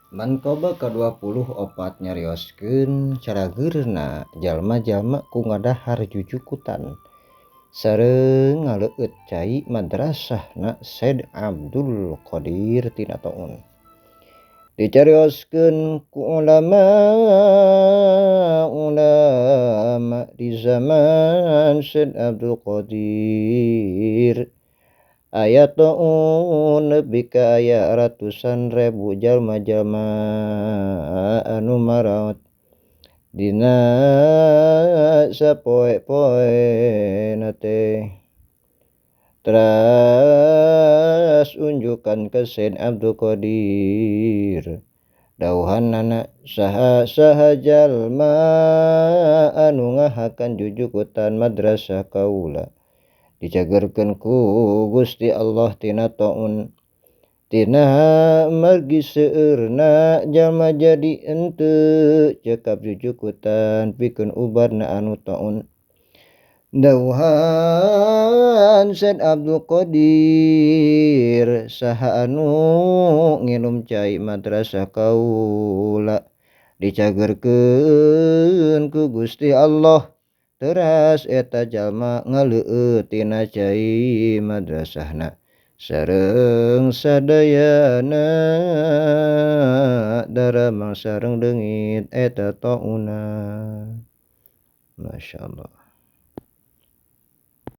Mankoba ke-24 nyarioskeun carageurna jalma-jalma ku ngadahar jujukutan sareng ngaleueut cai madrasahna Syed Abdul Qadir tina Toun. Dicarioskeun ku ulama di zaman Syed Abdul Qadir. Aya Toun nepi ka aya ratusan ribu jalma-jalma anu maraot dina sapoe-poena teh. Teras unjukan ka Syed Abdul Qadir dauhanana saha-saha jalma anu ngahakan jujukutan madrasah kaula dicagerkeun ku Gusti Allah tina Toun. Tina margi seueurna jalma jadi henteu cekap jujukutan pikeun ubarna anu Toun. Dauhan Syed Abdul Qadir saha anu nginum cai madrasah kaula dicagerkeun ku Gusti Allah. Teras eta jalma ngaleueut tina cai madrasahna sareng sadayana daramang sareng leungit eta Tounna. Masyaallah.